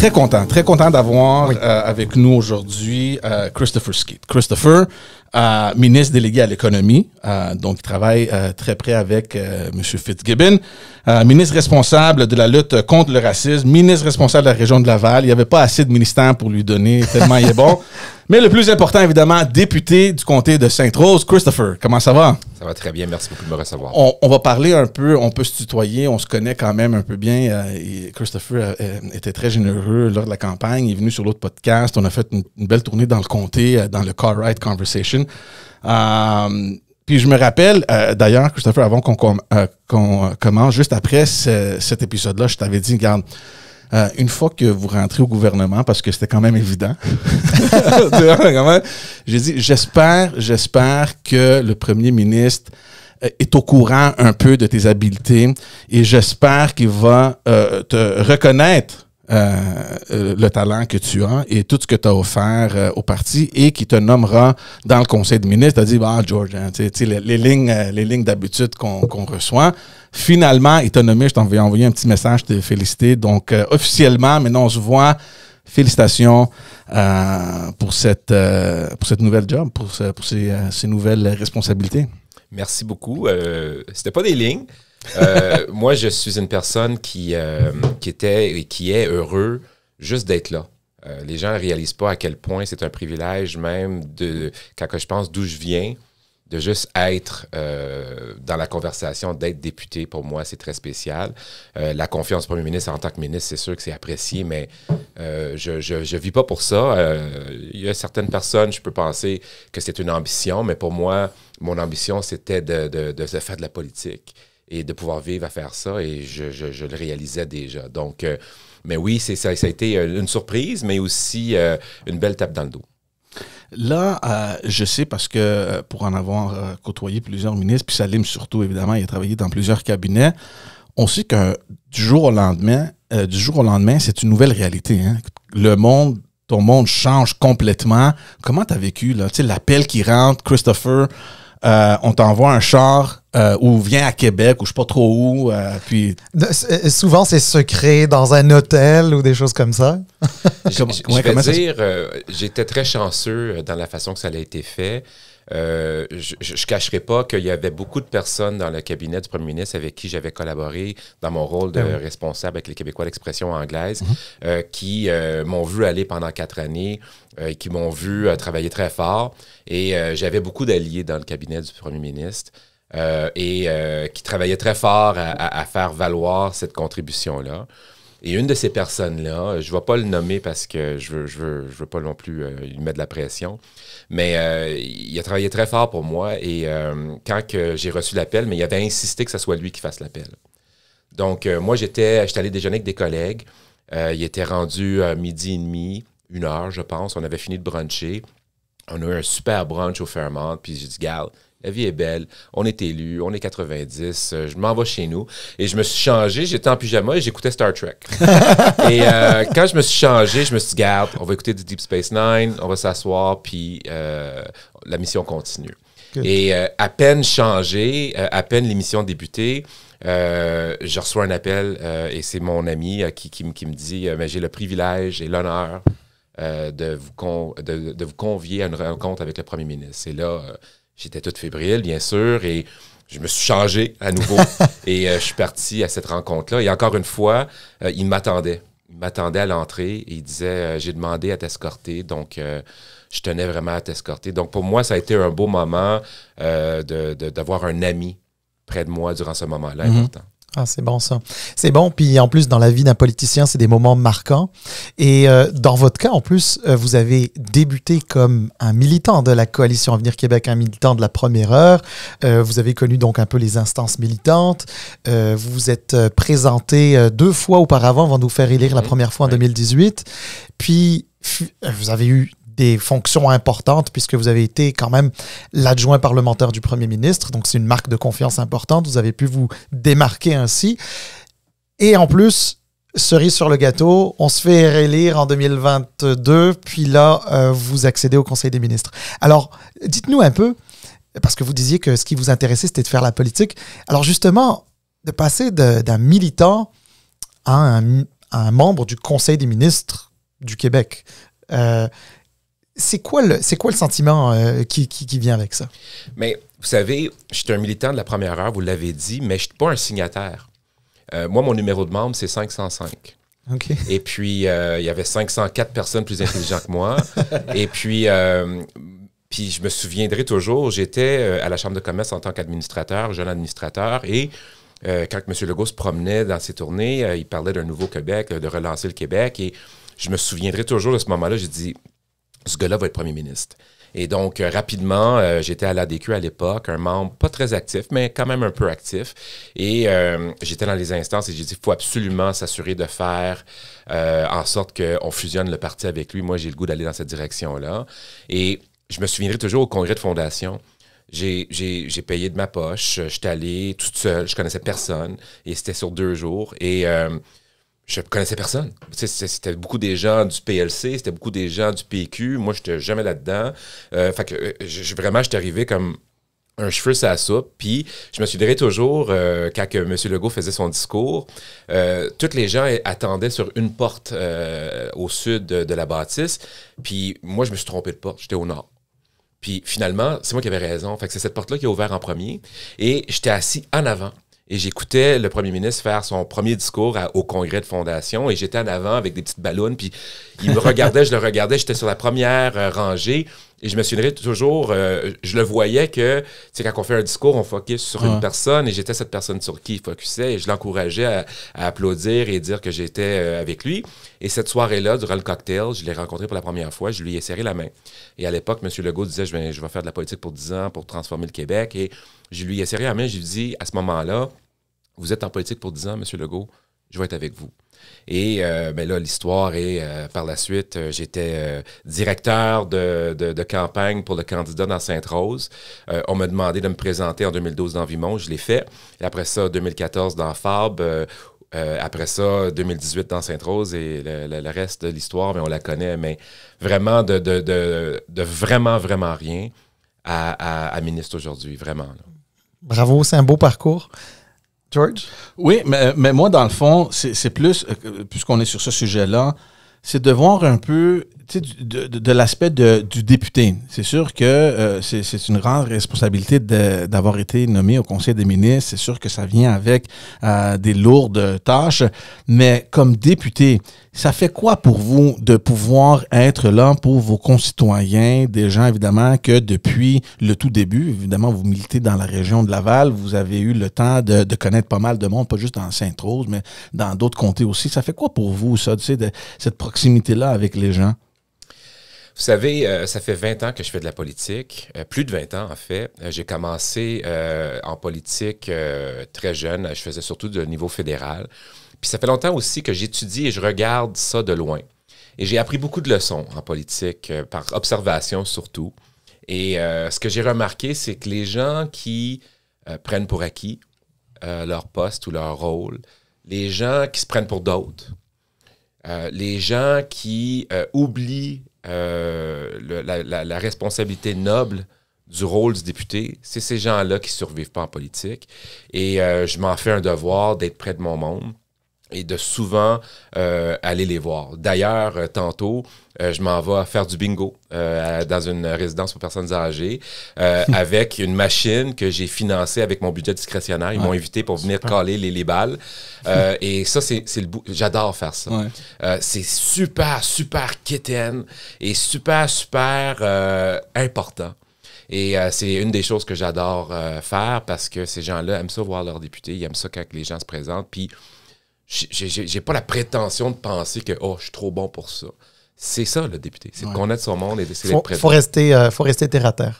Très content d'avoir avec nous aujourd'hui Christopher Skeete. Christopher, ministre délégué à l'économie, donc il travaille très près avec M. Fitzgibbon, ministre responsable de la lutte contre le racisme, ministre responsable de la région de Laval. Il n'y avait pas assez de ministères pour lui donner tellement il est bon. Mais le plus important, évidemment, député du comté de Sainte-Rose. Christopher, comment ça va? Ça va très bien, merci beaucoup de me recevoir. On va parler un peu, on peut se tutoyer, on se connaît quand même un peu bien. Et Christopher était très généreux lors de la campagne, il est venu sur l'autre podcast, on a fait une belle tournée dans le comté, dans le Car Ride Conversation. Puis je me rappelle, d'ailleurs, Christopher, avant qu'on commence, juste après cet épisode-là, je t'avais dit, regarde, une fois que vous rentrez au gouvernement, parce que c'était quand même évident, j'ai dit, j'espère que le premier ministre est au courant un peu de tes habiletés et j'espère qu'il va te reconnaître le talent que tu as et tout ce que tu as offert au parti et qui te nommera dans le conseil de ministres. Tu as dit, George, hein, les lignes d'habitude qu'on reçoit. Finalement, il t'a nommé, je t'ai envoyé un petit message, te féliciter. Donc, officiellement, maintenant, on se voit. Félicitations pour cette nouvelle job, pour ces nouvelles responsabilités. Merci beaucoup. C'était pas des lignes. Moi, je suis une personne qui était et qui est heureux juste d'être là. Les gens ne réalisent pas à quel point c'est un privilège même quand je pense d'où je viens, de juste être dans la conversation, d'être député, pour moi, c'est très spécial. La confiance du premier ministre en tant que ministre, c'est sûr que c'est apprécié, mais je vis pas pour ça. Il y a certaines personnes, je peux penser que c'est une ambition, mais pour moi, mon ambition, c'était de faire de la politique et de pouvoir vivre à faire ça, et je le réalisais déjà. Donc, mais oui, ça a été une surprise, mais aussi une belle tape dans le dos. Là, je sais parce que pour en avoir côtoyé plusieurs ministres, puis Salim surtout, évidemment, il a travaillé dans plusieurs cabinets, on sait que du jour au lendemain, c'est une nouvelle réalité. Hein? Ton monde change complètement. Comment tu as vécu là? Tu sais, l'appel qui rentre, Christopher, on t'envoie un char ou viens à Québec ou je sais pas trop où. Puis souvent, c'est secret dans un hôtel ou des choses comme ça. J'étais très chanceux dans la façon que ça a été fait. Je cacherai pas qu'il y avait beaucoup de personnes dans le cabinet du premier ministre avec qui j'avais collaboré dans mon rôle de responsable avec les Québécois d'expression anglaise, qui m'ont vu aller pendant 4 années, qui m'ont vu travailler très fort. Et j'avais beaucoup d'alliés dans le cabinet du premier ministre qui travaillaient très fort à faire valoir cette contribution-là. Et une de ces personnes-là, je ne vais pas le nommer parce que je veux pas non plus lui mettre de la pression, mais il a travaillé très fort pour moi et quand j'ai reçu l'appel, mais il avait insisté que ce soit lui qui fasse l'appel. Donc, moi, j'étais allé déjeuner avec des collègues. Il était rendu à 12h30, 1h, je pense. On avait fini de bruncher. On a eu un super brunch au Fairmont, puis j'ai dit, garde, la vie est belle, on est élus, on est 90, je m'en vais chez nous. Et je me suis changé, j'étais en pyjama et j'écoutais Star Trek. Et quand je me suis changé, je me suis dit, garde, on va écouter du Deep Space Nine, on va s'asseoir, puis la mission continue. Good. Et à peine changé, à peine l'émission débutée, je reçois un appel et c'est mon ami qui me dit « j'ai le privilège et l'honneur de vous convier à une rencontre avec le premier ministre. » Et là, j'étais toute fébrile, bien sûr, et je me suis changé à nouveau. Et je suis parti à cette rencontre-là. Et encore une fois, il m'attendait. Il m'attendait à l'entrée et il disait « j'ai demandé à t'escorter, donc je tenais vraiment à t'escorter. » Donc pour moi, ça a été un beau moment d'avoir un ami près de moi durant ce moment-là important. Ah, c'est bon ça. C'est bon, puis en plus, dans la vie d'un politicien, c'est des moments marquants. Et dans votre cas, en plus, vous avez débuté comme un militant de la Coalition Avenir Québec, un militant de la première heure. Vous avez connu donc un peu les instances militantes. Vous vous êtes présenté 2 fois auparavant avant de vous faire élire la première fois en 2018. Puis, vous avez eu des fonctions importantes puisque vous avez été quand même l'adjoint parlementaire du premier ministre. Donc, c'est une marque de confiance importante. Vous avez pu vous démarquer ainsi. Et en plus, cerise sur le gâteau, on se fait réélire en 2022, puis là, vous accédez au Conseil des ministres. Alors, dites-nous un peu, parce que vous disiez que ce qui vous intéressait, c'était de faire la politique. Alors justement, de passer d'un militant à un membre du Conseil des ministres du Québec. C'est quoi le sentiment qui vient avec ça? Mais vous savez, je suis un militant de la première heure, vous l'avez dit, mais je ne suis pas un signataire. Moi, mon numéro de membre, c'est 505. Okay. Et puis, il y avait 504 personnes plus intelligentes que moi. Et puis, je me souviendrai toujours, j'étais à la Chambre de commerce en tant qu'administrateur, jeune administrateur, et quand M. Legault se promenait dans ses tournées, il parlait d'un nouveau Québec, de relancer le Québec, et je me souviendrai toujours de ce moment-là, j'ai dit, ce gars-là va être premier ministre. Et donc, rapidement, j'étais à l'ADQ à l'époque, un membre pas très actif, mais quand même un peu actif. Et j'étais dans les instances et j'ai dit, il faut absolument s'assurer de faire en sorte qu'on fusionne le parti avec lui. Moi, j'ai le goût d'aller dans cette direction-là. Et je me souviendrai toujours au congrès de fondation. J'ai payé de ma poche. J'étais allé toute seule. Je connaissais personne. Et c'était sur 2 jours. Et je connaissais personne. C'était beaucoup des gens du PLC, c'était beaucoup des gens du PQ. Moi, je n'étais jamais là-dedans. Fait que vraiment, j'étais arrivé comme un cheveu sur la soupe. Puis, je me souviendrai toujours, quand que M. Legault faisait son discours, tous les gens attendaient sur une porte au sud de la bâtisse. Puis, moi, je me suis trompé de porte. J'étais au nord. Puis, finalement, c'est moi qui avais raison. Fait que c'est cette porte-là qui a ouvert en premier. Et j'étais assis en avant. Et j'écoutais le premier ministre faire son premier discours au congrès de fondation et j'étais en avant avec des petites ballons. Puis il me regardait, je le regardais, j'étais sur la première rangée et je me souviendrai toujours, je le voyais que, tu sais, quand on fait un discours, on focus sur une personne et j'étais cette personne sur qui il focusait et je l'encourageais à applaudir et dire que j'étais avec lui. Et cette soirée-là, durant le cocktail, je l'ai rencontré pour la première fois, je lui ai serré la main. Et à l'époque, M. Legault disait, je vais faire de la politique pour 10 ans pour transformer le Québec. Et je lui ai serré la main, je lui ai dit, à ce moment-là, vous êtes en politique pour 10 ans, M. Legault, je vais être avec vous. Et ben là, l'histoire est, par la suite, j'étais directeur de campagne pour le candidat dans Sainte-Rose. On m'a demandé de me présenter en 2012 dans Vimont, je l'ai fait. Et après ça, 2014 dans Fabre. Après ça, 2018 dans Sainte-Rose et le reste de l'histoire, mais on la connaît, mais vraiment de vraiment, vraiment rien à ministre aujourd'hui, vraiment. Là. Bravo, c'est un beau parcours. George? Oui, mais moi, dans le fond, c'est plus, puisqu'on est sur ce sujet-là, c'est de voir un peu de l'aspect du député. C'est sûr que c'est une grande responsabilité d'avoir été nommé au Conseil des ministres. C'est sûr que ça vient avec des lourdes tâches. Mais comme député, ça fait quoi pour vous de pouvoir être là pour vos concitoyens, des gens évidemment que depuis le tout début, évidemment vous militez dans la région de Laval, vous avez eu le temps de connaître pas mal de monde, pas juste dans Sainte-Rose, mais dans d'autres comtés aussi. Ça fait quoi pour vous, ça, tu sais, cette proximité-là avec les gens? Vous savez, ça fait 20 ans que je fais de la politique, plus de 20 ans en fait. J'ai commencé en politique très jeune, je faisais surtout de niveau fédéral. Puis ça fait longtemps aussi que j'étudie et je regarde ça de loin. Et j'ai appris beaucoup de leçons en politique, par observation surtout. Et ce que j'ai remarqué, c'est que les gens qui prennent pour acquis leur poste ou leur rôle, les gens qui se prennent pour d'autres, les gens qui oublient la responsabilité noble du rôle du député, c'est ces gens-là qui ne survivent pas en politique. Et je m'en fais un devoir d'être près de mon monde et de souvent aller les voir. D'ailleurs, tantôt, je m'en vais faire du bingo dans une résidence pour personnes âgées avec une machine que j'ai financée avec mon budget discrétionnaire. Ils m'ont invité pour venir caler les balles. Et ça, c'est le bout. J'adore faire ça. Ouais. C'est super, super quétaine et super, super important. Et c'est une des choses que j'adore faire parce que ces gens-là aiment ça voir leurs députés. Ils aiment ça quand les gens se présentent. Puis, j'ai pas la prétention de penser que je suis trop bon pour ça. C'est ça, le député. C'est de connaître son monde et d'essayer d'être présent. Faut rester terre à terre.